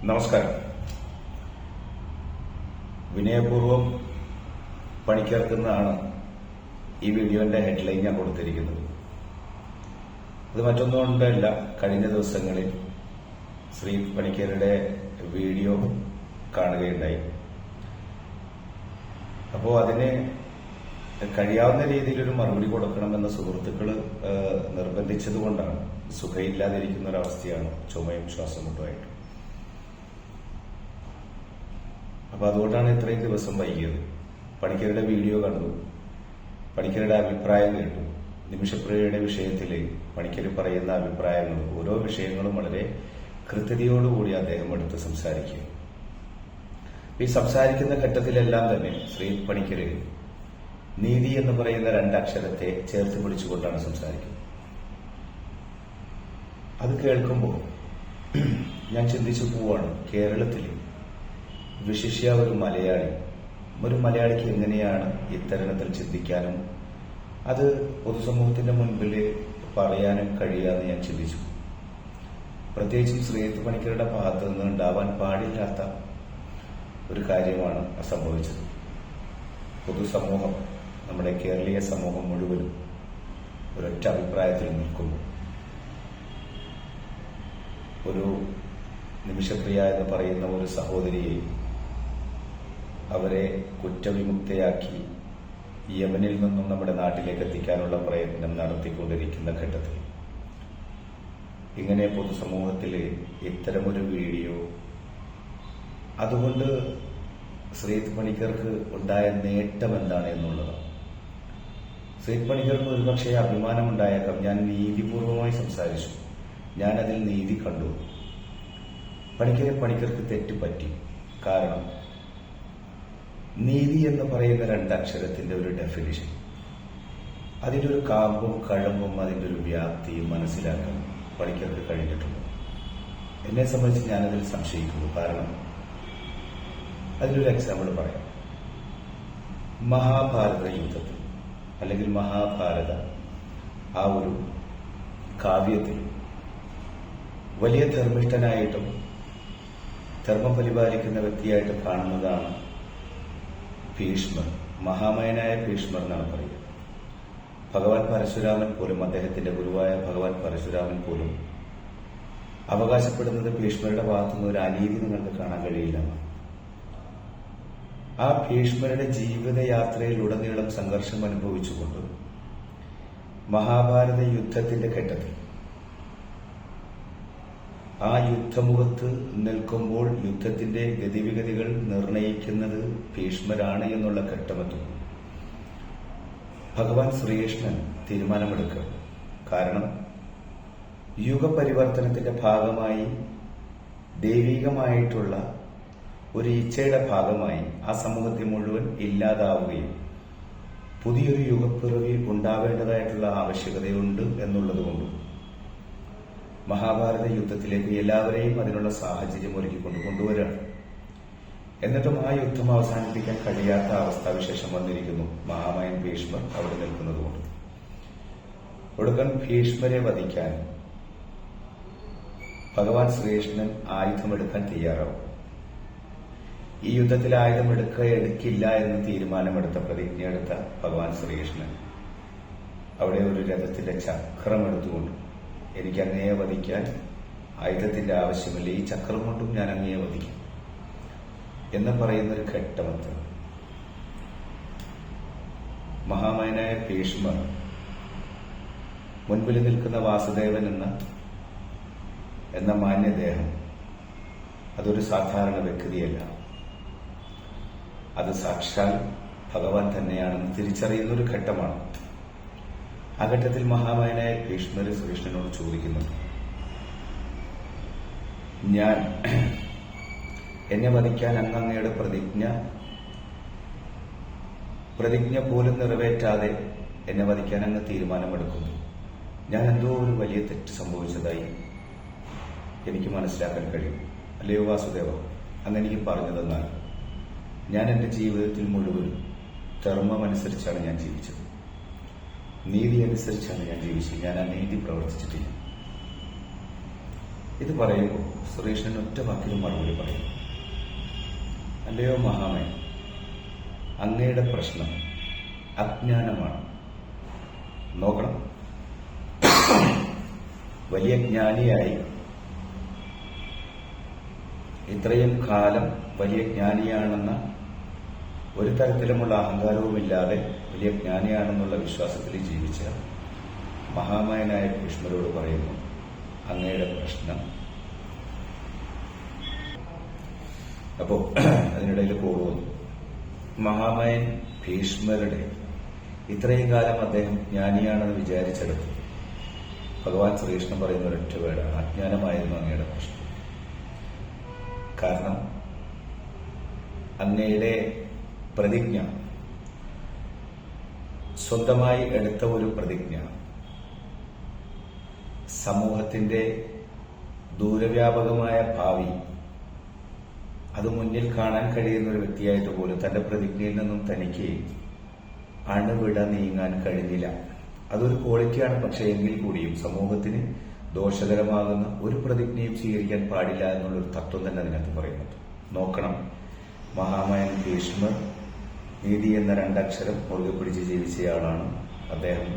നമസ്കാരം. വിനയപൂർവം പണിക്കിറക്കുന്നതാണ് ഈ വീഡിയോന്റെ ഹെഡ്ലൈൻ ഞാൻ കൊടുത്തിരിക്കുന്നത്. അത് മറ്റൊന്നും കൊണ്ടല്ല, കഴിഞ്ഞ ദിവസങ്ങളിൽ ശ്രീ പണിക്കരുടെ വീഡിയോ കാണുകയുണ്ടായി. അപ്പോൾ അതിന് കഴിയാവുന്ന രീതിയിലൊരു മറുപടി കൊടുക്കണമെന്ന് സുഹൃത്തുക്കൾ നിർബന്ധിച്ചതുകൊണ്ടാണ്. സുഖമില്ലാതിരിക്കുന്ന ഒരവസ്ഥയാണ്, ചുമയും ശ്വാസമുട്ടുമായിട്ട്. അപ്പൊ അതുകൊണ്ടാണ് ഇത്രയും ദിവസം വൈകിയത്. പണിക്കരുടെ വീഡിയോ കണ്ടു, പണിക്കരുടെ അഭിപ്രായം കേട്ടു. നിമിഷപ്രിയയുടെ വിഷയത്തിൽ പണിക്കർ പറയുന്ന അഭിപ്രായങ്ങളും ഓരോ വിഷയങ്ങളും വളരെ കൃത്യതയോടുകൂടി അദ്ദേഹം എടുത്ത് സംസാരിക്കുക. ഈ സംസാരിക്കുന്ന ഘട്ടത്തിലെല്ലാം തന്നെ ശ്രീ പണിക്കര് നീതി എന്ന് പറയുന്ന രണ്ടക്ഷരത്തെ ചേർത്ത് പിടിച്ചുകൊണ്ടാണ് സംസാരിക്കുന്നത്. അത് കേൾക്കുമ്പോൾ ഞാൻ ചിന്തിച്ചു പോവാണ്, കേരളത്തിൽ വിശിഷ്യ ഒരു മലയാളിക്ക് എങ്ങനെയാണ് ഇത്തരണത്തിൽ ചിന്തിക്കാനും അത് പൊതുസമൂഹത്തിന്റെ മുൻപിൽ പറയാനും കഴിയാന്ന് ഞാൻ ചിന്തിച്ചു. പ്രത്യേകിച്ചും ശ്രീജിത്ത് പണിക്കരുടെ ഭാഗത്ത് നിന്ന് ഉണ്ടാവാൻ പാടില്ലാത്ത ഒരു കാര്യമാണ് സംഭവിച്ചത്. പൊതുസമൂഹം, നമ്മുടെ കേരളീയ സമൂഹം മുഴുവനും ഒരൊറ്റ അഭിപ്രായത്തിൽ നിൽക്കുന്നു. ഒരു നിമിഷപ്രിയ എന്ന് പറയുന്ന ഒരു സഹോദരിയെ അവരെ കുറ്റവിമുക്തയാക്കി യമനിൽ നിന്നും നമ്മുടെ നാട്ടിലേക്ക് എത്തിക്കാനുള്ള പ്രയത്നം നടത്തിക്കൊണ്ടിരിക്കുന്ന ഘട്ടത്തിൽ ഇങ്ങനെ പൊതുസമൂഹത്തിൽ ഇത്തരമൊരു വീഡിയോ, അതുകൊണ്ട് ശ്രീജിത്ത് പണിക്കർക്ക് ഉണ്ടായ നേട്ടം എന്താണ് എന്നുള്ളതാണ്. ശ്രീജിത്ത് പണിക്കർക്ക് ഒരുപക്ഷെ അഭിമാനമുണ്ടായേക്കാം. ഞാൻ നീതിപൂർവമായി സംസാരിച്ചു, ഞാനതിൽ നീതി കണ്ടു. പണിക്കർക്ക് തെറ്റ് പറ്റി. കാരണം നീതി എന്ന് പറയുന്ന രണ്ടക്ഷരത്തിന്റെ ഒരു ഡെഫിനിഷൻ, അതിന്റെ ഒരു കാമ്പും കഴമ്പും അതിന്റെ ഒരു വ്യാപ്തിയും മനസ്സിലാക്കാൻ പണിക്കർക്ക് കഴിഞ്ഞിട്ടുണ്ട്. എന്നെ സംബന്ധിച്ച് ഞാനതിൽ സംശയിക്കുന്നു. കാരണം അതിലൊരു എക്സാമ്പിൾ പറയാം. മഹാഭാരത യുദ്ധത്തിൽ അല്ലെങ്കിൽ മഹാഭാരത ആ ഒരു കാവ്യത്തിൽ വലിയ ധർമ്മിഷ്ഠനായിട്ടും ധർമ്മം പരിപാലിക്കുന്ന വ്യക്തിയായിട്ട് കാണുന്നതാണ് ഭീഷ്മർ. മഹാമയനായ ഭീഷ്മർ എന്നാണ് പറയുക. ഭഗവാൻ പരശുരാമൻ പോലും, അദ്ദേഹത്തിന്റെ ഗുരുവായ ഭഗവാൻ പരശുരാമൻ പോലും അവകാശപ്പെടുന്നത് ഭീഷ്മരുടെ ഭാഗത്തുനിന്ന് ഒരു അനീതി നിങ്ങൾക്ക് കാണാൻ കഴിയില്ല. ആ ഭീഷ്മരുടെ ജീവിതയാത്രയിലുടനീളം സംഘർഷം അനുഭവിച്ചുകൊണ്ട് മഹാഭാരത യുദ്ധത്തിന്റെ ഘട്ടത്തിൽ ആ യുദ്ധമുഖത്ത് നിൽക്കുമ്പോൾ യുദ്ധത്തിന്റെ ഗതിവിഗതികൾ നിർണയിക്കുന്നത് ഭീഷ്മരാണ് എന്നുള്ള ഘട്ടമെത്തും. ഭഗവാൻ ശ്രീകൃഷ്ണൻ തീരുമാനമെടുക്കുക. കാരണം യുഗപരിവർത്തനത്തിന്റെ ഭാഗമായി, ദൈവികമായിട്ടുള്ള ഒരു ഇച്ഛയുടെ ഭാഗമായി ആ സമൂഹത്തെ മുഴുവൻ ഇല്ലാതാവുകയും പുതിയൊരു യുഗപ്പിറവി ഉണ്ടാവേണ്ടതായിട്ടുള്ള ആവശ്യകതയുണ്ട് എന്നുള്ളതുകൊണ്ടും മഹാഭാരത യുദ്ധത്തിലേക്ക് എല്ലാവരെയും അതിനുള്ള സാഹചര്യം ഒരുക്കിക്കൊണ്ട് കൊണ്ടുവരികയാണ്. എന്നിട്ടും ആ യുദ്ധം അവസാനിപ്പിക്കാൻ കഴിയാത്ത അവസ്ഥാവിശേഷം വന്നിരിക്കുന്നു. മഹാമയൻ ഭീഷ്മർ അവിടെ നിൽക്കുന്നതുകൊണ്ട് ഒടുക്കൻ ഭീഷ്മരെ വധിക്കാൻ ഭഗവാൻ ശ്രീകൃഷ്ണൻ ആയുധമെടുക്കാൻ തയ്യാറാവും. ഈ യുദ്ധത്തിൽ ആയുധം എടുക്കില്ല എന്ന് തീരുമാനമെടുത്ത, പ്രതിജ്ഞയെടുത്ത ഭഗവാൻ ശ്രീകൃഷ്ണൻ അവിടെ ഒരു രഥത്തിന്റെ ചക്രം എടുത്തുകൊണ്ട്, എനിക്ക് അങ്ങയെ വധിക്കാൻ ആയുധത്തിന്റെ ആവശ്യമില്ല, ഈ ചക്രം കൊണ്ടും ഞാൻ അങ്ങയെ വധിക്കും എന്ന് പറയുന്നൊരു ഘട്ടമെത്തും. മഹാമയനായ ഭീഷ്മർ മുൻപിൽ നിൽക്കുന്ന വാസുദേവൻ എന്ന മാന്യദേഹം അതൊരു സാധാരണ വ്യക്തിയല്ല, അത് സാക്ഷാൽ ഭഗവാൻ തന്നെയാണെന്ന് തിരിച്ചറിയുന്ന ഒരു ഘട്ടമാണ്. ആ ഘട്ടത്തിൽ മഹാമയനായ ഭീഷ്മർ ശ്രീകൃഷ്ണനോട് ചോദിക്കുന്നുണ്ട്, ഞാൻ എന്നെ വധിക്കാൻ അങ്ങയുടെ പ്രതിജ്ഞ പോലും നിറവേറ്റാതെ എന്നെ വധിക്കാൻ അങ്ങ് തീരുമാനമെടുക്കുന്നു. ഞാൻ എന്തോ ഒരു വലിയ തെറ്റ് സംഭവിച്ചതായി എനിക്ക് മനസ്സിലാക്കാൻ കഴിയും. അല്ലയോ വാസുദേവ, അങ്ങ് എനിക്ക് പറഞ്ഞു തന്നാൽ ഞാൻ എന്റെ ജീവിതത്തിൽ മുഴുവനും ധർമ്മമനുസരിച്ചാണ് ഞാൻ ജീവിച്ചത്, നീതി അനുസരിച്ചാണ് ഞാൻ ജീവിച്ചത്. ഞാൻ അനീതി പ്രവർത്തിച്ചിട്ടില്ല. ഇത് പറയുമ്പോൾ സുരേഷിന് ഒറ്റ വാക്കിലും മറുപടി പറയും. അല്ലയോ മഹാമേ, അങ്ങയുടെ പ്രശ്നം അജ്ഞാനമാണ്. നോക്കണം, വലിയ ജ്ഞാനിയായി ഇത്രയും കാലം വലിയ ജ്ഞാനിയാണെന്ന ഒരു തരത്തിലുമുള്ള അഹങ്കാരവുമില്ലാതെ വലിയ ജ്ഞാനിയാണെന്നുള്ള വിശ്വാസത്തിൽ ജീവിച്ച മഹാമയനായ ഭീഷ്മരോട് പറയുന്നു, അങ്ങയുടെ പ്രശ്നം. അപ്പോ അതിനിടയിൽ പോകുന്നു. മഹാമയൻ ഭീഷ്മരുടെ ഇത്രയും കാലം അദ്ദേഹം ജ്ഞാനിയാണെന്ന് വിചാരിച്ചെടുത്തു ഭഗവാൻ ശ്രീകൃഷ്ണൻ പറയുന്ന ഒരൊറ്റ വേടാണ്, അജ്ഞാനമായിരുന്നു അങ്ങയുടെ പ്രശ്നം. കാരണം അങ്ങയുടെ പ്രതിജ്ഞ സ്വന്തമായി എടുത്ത ഒരു പ്രതിജ്ഞ സമൂഹത്തിന്റെ ദൂരവ്യാപകമായ ഭാവി അത് മുന്നിൽ കാണാൻ കഴിയുന്ന ഒരു വ്യക്തിയായിട്ട് പോലും തന്റെ പ്രതിജ്ഞയിൽ നിന്നും തനിക്ക് അണുവിട നീങ്ങാൻ കഴിഞ്ഞില്ല. അതൊരു ക്വാളിറ്റിയാണ്. പക്ഷേ എങ്കിൽ കൂടിയും സമൂഹത്തിന് ദോഷകരമാകുന്ന ഒരു പ്രതിജ്ഞയും സ്വീകരിക്കാൻ പാടില്ല എന്നുള്ളൊരു തത്വം തന്നെ അതിനകത്ത് പറയുന്നുണ്ട്. നോക്കണം, മഹാമയൻ ഭീഷ്മർ നീതി എന്ന രണ്ടക്ഷരം മുറുകെ പിടിച്ച് ജീവിച്ചയാളാണ്. അദ്ദേഹം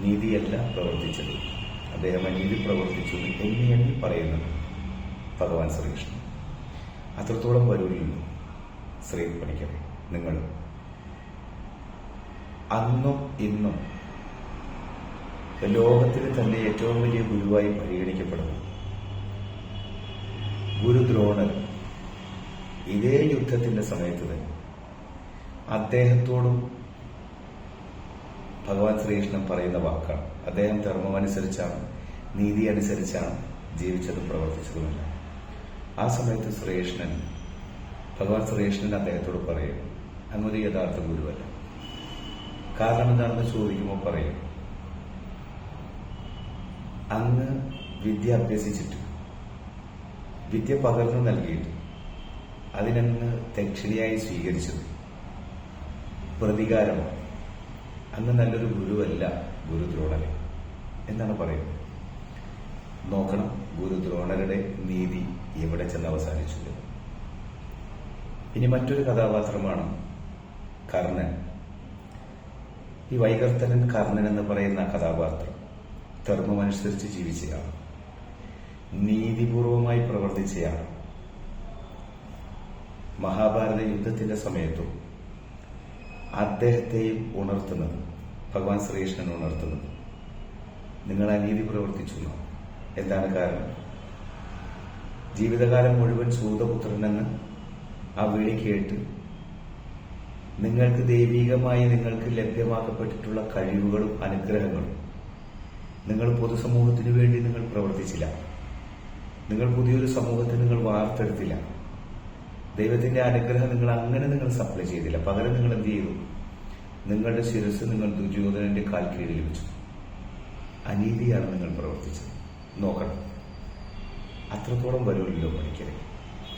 നീതിയല്ല പ്രവർത്തിച്ചത്, അദ്ദേഹം അനീതി പ്രവർത്തിച്ചു എണ്ണി പറയുന്നുണ്ട് ഭഗവാൻ ശ്രീകൃഷ്ണൻ. അത്രത്തോളം വരൂല്ലോ ശ്രീ പണിക്കരെ. നിങ്ങൾ അന്നും ഇന്നും ലോകത്തിന് തന്നെ ഏറ്റവും വലിയ ഗുരുവായി പരിഗണിക്കപ്പെടുന്നു ഗുരു ദ്രോണർ. ഇതേ യുദ്ധത്തിന്റെ സമയത്ത് തന്നെ അദ്ദേഹത്തോടും ഭഗവാൻ ശ്രീകൃഷ്ണൻ പറയുന്ന വാക്കാണ്. അദ്ദേഹം ധർമ്മമനുസരിച്ചാണ്, നീതി അനുസരിച്ചാണ് ജീവിച്ചതും പ്രവർത്തിച്ചതുമല്ല. ആ സമയത്ത് ഭഗവാൻ ശ്രീകൃഷ്ണൻ അദ്ദേഹത്തോട് പറയും, അങ്ങൊരു യഥാർത്ഥ ഗുരുവല്ല. കാരണം എന്താണെന്ന് ചോദിക്കുമ്പോൾ പറയും, അങ്ങ് വിദ്യ അഭ്യസിച്ചിട്ട് വിദ്യ പകർന്നു നൽകിയിട്ട് അതിനങ്ങ് ദക്ഷിണയായി സ്വീകരിച്ചത് പ്രതികാരമാണ്. അങ്ങ് നല്ലൊരു ഗുരുവല്ല ഗുരു ദ്രോണരെ എന്നാണ് പറയുന്നത്. നോക്കണം, ഗുരു ദ്രോണരുടെ നീതി എവിടെ ചെന്ന് അവസാനിച്ചത്. ഇനി മറ്റൊരു കഥാപാത്രമാണ് കർണൻ. ഈ വൈകർത്തനൻ കർണൻ എന്ന് പറയുന്ന കഥാപാത്രം ധർമ്മമനുസരിച്ച് ജീവിച്ചയാൾ, നീതിപൂർവമായി പ്രവർത്തിച്ചയാൾ. മഹാഭാരത യുദ്ധത്തിന്റെ സമയത്തും അദ്ദേഹത്തെയും ഉണർത്തുന്നത് ഭഗവാൻ ശ്രീകൃഷ്ണൻ ഉണർത്തുന്നത്, നിങ്ങൾ അനീതി പ്രവർത്തിച്ചു. എന്താണ് കാരണം? ജീവിതകാലം മുഴുവൻ സൂതപുത്രനെന്ന് ആ വിളി കേട്ട് നിങ്ങൾക്ക് ദൈവികമായി നിങ്ങൾക്ക് ലഭ്യമാക്കപ്പെട്ടിട്ടുള്ള കഴിവുകളും അനുഗ്രഹങ്ങളും നിങ്ങൾ പൊതുസമൂഹത്തിനു വേണ്ടി നിങ്ങൾ പ്രവർത്തിച്ചില്ല. നിങ്ങൾ പുതിയൊരു സമൂഹത്തിന് നിങ്ങൾ വാർത്തെടുത്തില്ല. ദൈവത്തിന്റെ അനുഗ്രഹം നിങ്ങൾ സപ്ലൈ ചെയ്തില്ല. പകരം നിങ്ങൾ എന്ത് ചെയ്തു? നിങ്ങളുടെ ശിരസ് നിങ്ങൾ ദുര്യോധനന്റെ കാൽ കീഴിൽ വെച്ചു. അനീതിയാണ് നിങ്ങൾ പ്രവർത്തിച്ചത്. നോക്കണം, അത്രത്തോളം വരുമല്ലോ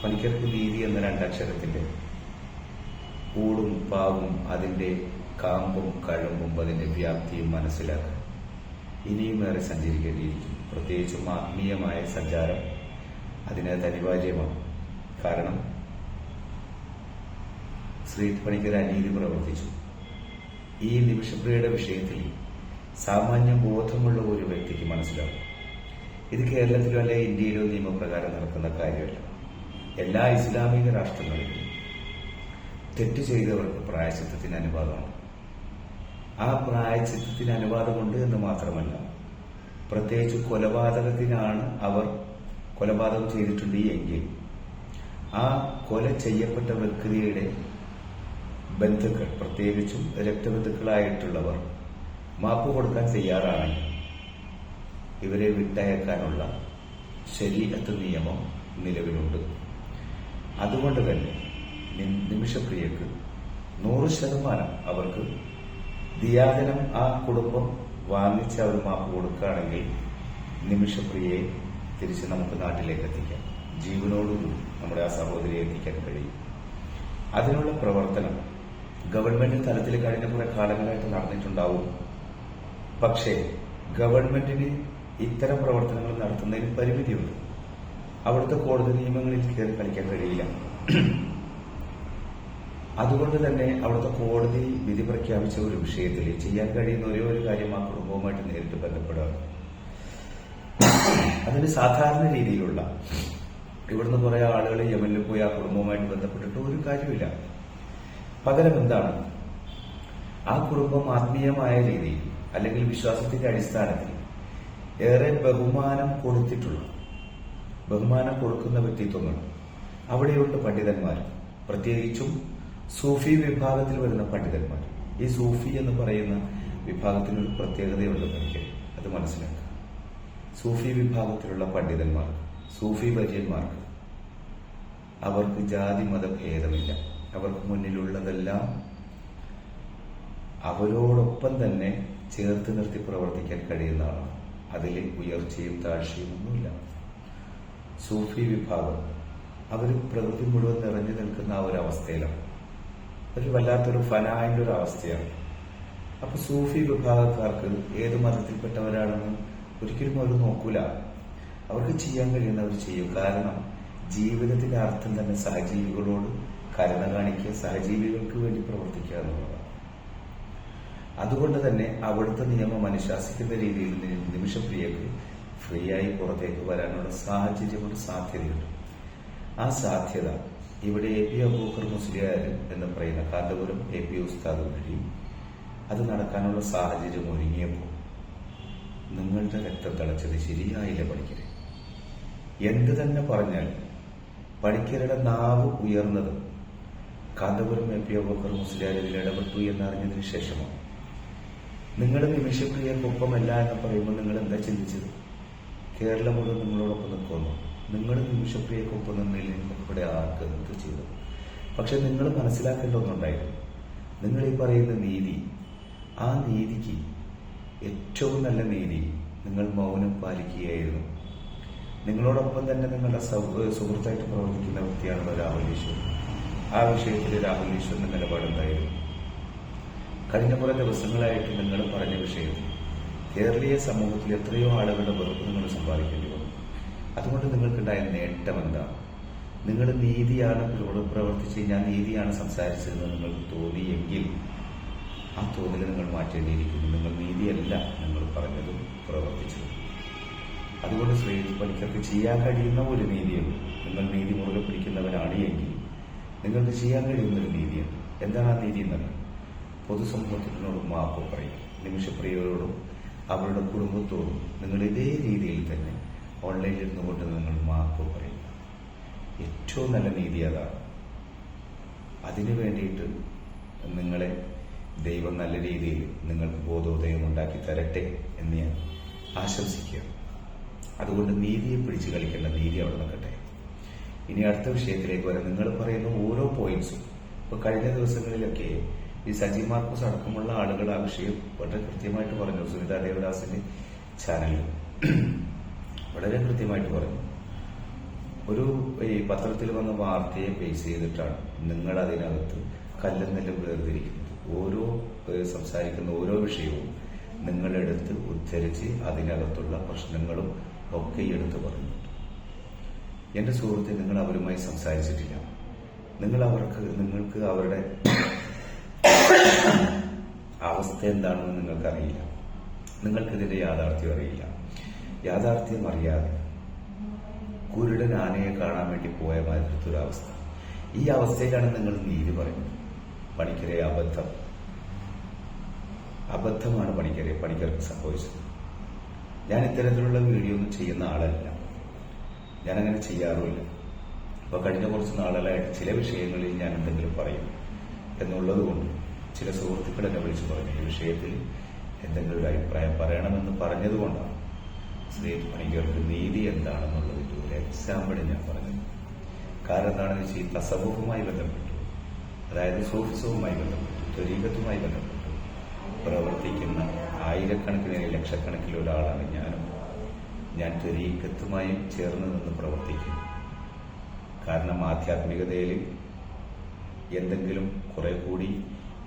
പണിക്കർക്ക് നീതി എന്ന രണ്ടക്ഷരത്തിന്റെ ഊടും പാവും അതിന്റെ കാമ്പും കഴമ്പും അതിന്റെ വ്യാപ്തിയും മനസ്സിലാക്കാൻ ഇനിയും ഏറെ സഞ്ചരിക്കേണ്ടിയിരിക്കും. പ്രത്യേകിച്ചും ആത്മീയമായ സഞ്ചാരം അതിനകത്ത് അനിവാര്യമാണ്. കാരണം ശ്രീ പണിക്കർ അനീതി പ്രവർത്തിച്ചു. ഈ നിമിഷപ്രിയയുടെ വിഷയത്തിൽ സാമാന്യ ബോധമുള്ള ഒരു വ്യക്തിക്ക് മനസ്സിലാവും, ഇത് കേരളത്തിലോ അല്ലെ ഇന്ത്യയിലോ നിയമപ്രകാരം നടക്കുന്ന കാര്യമല്ല. എല്ലാ ഇസ്ലാമിക രാഷ്ട്രങ്ങളിലും തെറ്റ് ചെയ്തവർക്ക് പ്രായശ്ചിത്തത്തിന് അനുവാദമാണ്. ആ പ്രായശ്ചിത്തത്തിന് അനുവാദമുണ്ട് എന്ന് മാത്രമല്ല, പ്രത്യേകിച്ച് കൊലപാതകത്തിനാണ് അവർ കൊലപാതകം ചെയ്തിട്ടുണ്ട് എങ്കിൽ ആ കൊല ചെയ്യപ്പെട്ട വ്യക്തിയുടെ ബന്ധുക്കൾ, പ്രത്യേകിച്ചും രക്തബന്ധുക്കളായിട്ടുള്ളവർ മാപ്പ് കൊടുക്കാൻ തയ്യാറാണെങ്കിൽ ഇവരെ വിട്ടയക്കാനുള്ള ശരീഅത്ത് നിയമം നിലവിലുണ്ട്. അതുകൊണ്ട് തന്നെ നിമിഷപ്രിയക്ക് 100% അവർക്ക് ദിയാദനം ആ കുടുംബം വാങ്ങിച്ച് അവർ മാപ്പ് കൊടുക്കുകയാണെങ്കിൽ നിമിഷപ്രിയയെ തിരിച്ച് നമുക്ക് നാട്ടിലേക്ക് എത്തിക്കാം. ജീവനോടുകൂടി നമ്മുടെ ആ സഹോദരിയെ എത്തിക്കാൻ കഴിയും. അതിനുള്ള പ്രവർത്തനം ഗവൺമെന്റ് തലത്തിൽ കഴിഞ്ഞ കുറെ കാലങ്ങളായിട്ട് നടന്നിട്ടുണ്ടാവും. പക്ഷേ ഗവൺമെന്റിന് ഇത്തരം പ്രവർത്തനങ്ങൾ നടത്തുന്നതിന് പരിമിതിയുണ്ട്. അവിടുത്തെ കോടതി നിയമങ്ങളിൽ കയറി കളിക്കാൻ കഴിയില്ല. അതുകൊണ്ട് തന്നെ അവിടുത്തെ കോടതി വിധി പ്രഖ്യാപിച്ച ഒരു വിഷയത്തിൽ ചെയ്യാൻ കഴിയുന്ന ഒരേ ഒരു കാര്യം ആ കുടുംബവുമായിട്ട് നേരിട്ട് ബന്ധപ്പെടുക. അതിന് സാധാരണ രീതിയിലുള്ള ഇവിടുന്ന് കുറെ ആളുകൾ യമനിൽ പോയി ആ കുടുംബവുമായിട്ട് ബന്ധപ്പെട്ടിട്ട് ഒരു കാര്യമില്ല. പകരം എന്താണ്, ആ കുടുംബം ആത്മീയമായ രീതിയിൽ അല്ലെങ്കിൽ വിശ്വാസത്തിന്റെ അടിസ്ഥാനത്തിൽ ഏറെ ബഹുമാനം കൊടുക്കുന്ന വ്യക്തിത്വങ്ങൾ അവിടെയുണ്ട്. പണ്ഡിതന്മാർ, പ്രത്യേകിച്ചും സൂഫി വിഭാഗത്തിൽ വരുന്ന പണ്ഡിതന്മാർ. ഈ സൂഫി എന്ന് പറയുന്ന വിഭാഗത്തിനൊരു പ്രത്യേകതയുണ്ട്, എനിക്ക് അത് മനസ്സിലാക്കുക. സൂഫി വിഭാഗത്തിലുള്ള പണ്ഡിതന്മാർ, സൂഫി വര്യന്മാർക്ക് അവർക്ക് ജാതി മത ഭേദമില്ല. അവർക്ക് മുന്നിലുള്ളതെല്ലാം അവരോടൊപ്പം തന്നെ ചേർത്ത് നിർത്തി പ്രവർത്തിക്കാൻ കഴിയുന്ന ആളാണ്. അതിൽ ഉയർച്ചയും താഴ്ചയും ഒന്നുമില്ല. സൂഫി വിഭാഗം അവർ പ്രകൃതി മുഴുവൻ നിറഞ്ഞു നിൽക്കുന്ന ആ ഒരു അവസ്ഥയിലാണ്. ഒരു വല്ലാത്തൊരു ഫനായിന്റെ ഒരു അവസ്ഥയാണ്. അപ്പൊ സൂഫി വിഭാഗക്കാർക്ക് ഏത് മതത്തിൽപ്പെട്ടവരാണെന്ന് ഒരിക്കലും അവർ നോക്കൂല. അവർക്ക് ചെയ്യാൻ കഴിയുന്നവർ ചെയ്യും. കാരണം ജീവിതത്തിന്റെ അർത്ഥം തന്നെ സഹജീവികളോട് കരുണ കാണിക്കുക, സഹജീവികൾക്ക് വേണ്ടി പ്രവർത്തിക്കുക എന്നുള്ളതാണ്. അതുകൊണ്ട് തന്നെ അവിടുത്തെ നിയമം അനുശാസിക്കുന്ന രീതിയിൽ നിമിഷപ്രിയക്ക് ഫ്രീ ആയി പുറത്തേക്ക് വരാനുള്ള സാഹചര്യമുണ്ട്, സാധ്യതയുണ്ട്. ആ സാധ്യത ഇവിടെ എ പി അബൂബക്കർ മുസ്ലിയാർ എന്ന് പറയുന്ന കാന്തപുരം എ പി ഉസ്താദ് വഴി അത് നടക്കാനുള്ള സാഹചര്യം ഒരുങ്ങിയപ്പോൾ നിങ്ങളുടെ രക്തം തിളച്ചത് ശരിയായില്ല പണിക്കരെ. എന്ത് തന്നെ പറഞ്ഞാൽ പണിക്കരുടെ നാവ് ഉയർന്നത് കാന്തപുരം എ പി അബൂബക്കർ മുസ്ലിയാർ ഇതിൽ ഇടപെട്ടു എന്നറിഞ്ഞതിന് ശേഷമാണ്. നിങ്ങൾ നിമിഷപ്രിയക്കൊപ്പമല്ല എന്ന് പറയുമ്പോൾ നിങ്ങൾ എന്താ ചിന്തിച്ചത്? കേരളം മുഴുവൻ നിങ്ങളോടൊപ്പം നിൽക്കുന്നു. നിങ്ങൾ നിമിഷപ്രിയക്കൊപ്പം നിന്നില്ലെങ്കിൽ ഇവിടെ ആർക്ക് എന്ത് ചെയ്തു? പക്ഷെ നിങ്ങൾ മനസ്സിലാക്കേണ്ട ഒന്നുണ്ടായിരുന്നു. നിങ്ങൾ ഈ പറയുന്ന നീതി, ആ നീതിക്ക് ഏറ്റവും നല്ല നീതി നിങ്ങൾ മൗനം പാലിക്കുകയായിരുന്നു. നിങ്ങളോടൊപ്പം തന്നെ നിങ്ങളുടെ സുഹൃത്തായിട്ട് പ്രവർത്തിക്കുന്ന വ്യക്തിയാണല്ലോ രാഹുൽ ഈശ്വർ. ആ വിഷയത്തിൽ രാഹുൽ ഈശ്വറിന്റെ നിലപാടെന്തായിരുന്നു? കഴിഞ്ഞ കുറെ ദിവസങ്ങളായിട്ട് നിങ്ങൾ പറഞ്ഞ വിഷയത്തിൽ കേരളീയ സമൂഹത്തിൽ എത്രയോ ആളുകളുടെ വെറുപ്പ് നിങ്ങൾ സമ്പാദിക്കേണ്ടി വന്നു. അതുകൊണ്ട് നിങ്ങൾക്കുണ്ടായ നേട്ടം എന്താണ്? നിങ്ങൾ നീതിയാണ് പ്രവർത്തിച്ച് ഞാൻ നീതിയാണ് സംസാരിച്ചതെന്ന് നിങ്ങൾക്ക് തോന്നിയെങ്കിൽ ആ തോന്നൽ നിങ്ങൾ മാറ്റേണ്ടിയിരിക്കുന്നു. നിങ്ങൾ നീതിയല്ല നിങ്ങൾ പറഞ്ഞതും പ്രവർത്തിച്ചതും. അതുകൊണ്ട് ശ്രീ പണിക്കർക്ക് ചെയ്യാൻ കഴിയുന്ന ഒരു നീതിയുണ്ട്. നിങ്ങൾ നീതി മുറുകെ പിടിക്കുന്നവരാണ് എങ്കിൽ നിങ്ങൾക്ക് ചെയ്യാൻ കഴിയുന്ന ഒരു നീതിയുണ്ട്. എന്താണ് ആ നീതി എന്നത്? പൊതുസമൂഹത്തിനോട് മാപ്പ് പറയും. നിമിഷപ്രിയരോടും അവരുടെ കുടുംബത്തോടും നിങ്ങൾ ഇതേ രീതിയിൽ തന്നെ ഓൺലൈനിൽ ഇരുന്നുകൊണ്ട് നിങ്ങൾ മാപ്പ് പറയും. ഏറ്റവും നല്ല നീതി അതാണ്. അതിനു വേണ്ടിയിട്ട് നിങ്ങളെ ദൈവം നല്ല രീതിയിൽ നിങ്ങൾക്ക് ബോധോദയം ഉണ്ടാക്കി തരട്ടെ എന്ന് ഞാൻ ആശംസിക്കുക. അതുകൊണ്ട് നീതിയെ പിടിച്ചു കളിക്കേണ്ട, നീതി അവിടെ നിൽക്കട്ടെ. ഇനി അടുത്ത വിഷയത്തിലേക്ക് വരാം. നിങ്ങൾ പറയുന്ന ഓരോ പോയിന്റ്സും ഇപ്പൊ കഴിഞ്ഞ ദിവസങ്ങളിലൊക്കെ ഈ സജി മാർക്കോസ് അടക്കമുള്ള ആളുകൾ ആ വിഷയം വളരെ കൃത്യമായിട്ട് പറഞ്ഞു. സുനിത ദേവദാസിന്റെ ചാനലിൽ വളരെ കൃത്യമായിട്ട് പറഞ്ഞു. ഒരു ഈ പത്രത്തിൽ വന്ന വാർത്തയെ ബേസ് ചെയ്തിട്ടാണ് നിങ്ങൾ അതിനകത്ത് കല്ലെന്നെല്ലാം വേർതിരിക്കുന്നത്. ഓരോ സംസാരിക്കുന്ന ഓരോ വിഷയവും നിങ്ങളെടുത്ത് ഉദ്ധരിച്ച് അതിനകത്തുള്ള പ്രശ്നങ്ങളും ഒക്കെ എടുത്തു പറഞ്ഞിട്ടുണ്ട്. എന്റെ സുഹൃത്തെ, നിങ്ങൾ അവരുമായി സംസാരിച്ചിട്ടില്ല. നിങ്ങൾക്ക് അവരുടെ അവസ്ഥ എന്താണെന്ന് നിങ്ങൾക്കറിയില്ല. നിങ്ങൾക്കിതിന്റെ യാഥാർത്ഥ്യം അറിയില്ല. യാഥാർത്ഥ്യം അറിയാതെ കുരുടൻ ആനയെ കാണാൻ വേണ്ടി പോയ മാതിരത്തെ ഒരു അവസ്ഥ. ഈ അവസ്ഥയിലാണ് നിങ്ങൾ നീതി പറയുന്നത്. പണിക്കരെ അബദ്ധമാണ് പണിക്കർക്ക് സംഭവിച്ചത്. ഞാൻ ഇത്തരത്തിലുള്ള വീഡിയോ ഒന്നും ചെയ്യുന്ന ആളല്ല. ഞാനങ്ങനെ ചെയ്യാറുമില്ല. അപ്പൊ കഴിഞ്ഞ കുറച്ച് നാളുകളായിട്ട് ചില വിഷയങ്ങളിൽ ഞാൻ എന്തെങ്കിലും പറയും എന്നുള്ളത് കൊണ്ട് ചില സുഹൃത്തുക്കൾ എന്നെ വിളിച്ചു പറഞ്ഞു ഈ വിഷയത്തിൽ എന്തെങ്കിലും ഒരു അഭിപ്രായം പറയണമെന്ന് പറഞ്ഞതുകൊണ്ടാണ് ശ്രീ പണിക്കർക്ക് നീതി എന്താണെന്നുള്ളതിന്റെ ഒരു എക്സാമ്പിൾ ഞാൻ പറഞ്ഞത്. കാരണം എന്താണെന്ന് വെച്ചാൽ ഈ തസവുമായി ബന്ധപ്പെട്ടു, അതായത് സൂഫിസവുമായി ബന്ധപ്പെട്ടു, ത്വരീകത്തുമായി ബന്ധപ്പെട്ടു പ്രവർത്തിക്കുന്ന ആയിരക്കണക്കിന് ലക്ഷക്കണക്കിന് ഒരാളാണ് ഞാനും. ഞാൻ ത്വരീകത്തുമായി ചേർന്ന് നിന്ന് പ്രവർത്തിക്കും. കാരണം ആധ്യാത്മികതയിൽ എന്തെങ്കിലും കുറെ കൂടി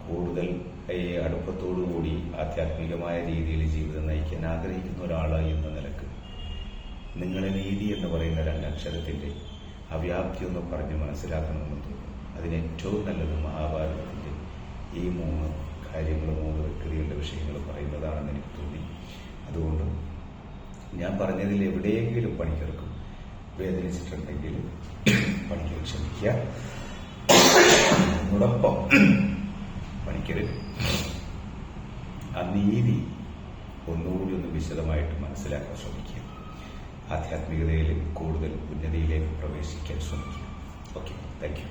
കൂടുതൽ അടുപ്പത്തോടുകൂടി ആധ്യാത്മികമായ രീതിയിൽ ജീവിതം നയിക്കാൻ ആഗ്രഹിക്കുന്ന ഒരാളായി എന്ന നിലക്ക് നിങ്ങളെ നീതി എന്ന് പറയുന്ന രണ്ടക്ഷരത്തിന്റെ അവ്യാപ്തി ഒന്ന് പറഞ്ഞ് മനസ്സിലാക്കണമെന്ന് തോന്നുന്നു. അതിന് ഏറ്റവും നല്ലത് മഹാഭാരതത്തിന്റെ ഈ 3 കാര്യങ്ങൾ, 3 വ്യക്തികളുടെ വിഷയങ്ങൾ പറയുന്നതാണെന്ന് എനിക്ക് തോന്നി. അതുകൊണ്ട് ഞാൻ പറഞ്ഞതിൽ എവിടെയെങ്കിലും പണിക്കർക്ക് വേദനിച്ചിട്ടുണ്ടെങ്കിൽ പണിക്കർ ക്ഷമിക്കുക. അതോടൊപ്പം പണിക്കർ ആ നീതി ഒന്നുകൂടി ഒന്ന് വിശദമായിട്ട് മനസ്സിലാക്കാൻ ശ്രമിക്കുക. ആധ്യാത്മികതയിൽ കൂടുതൽ ഉന്നതിയിലേക്ക് പ്രവേശിക്കാൻ ശ്രമിക്കുക. Okay, thank you.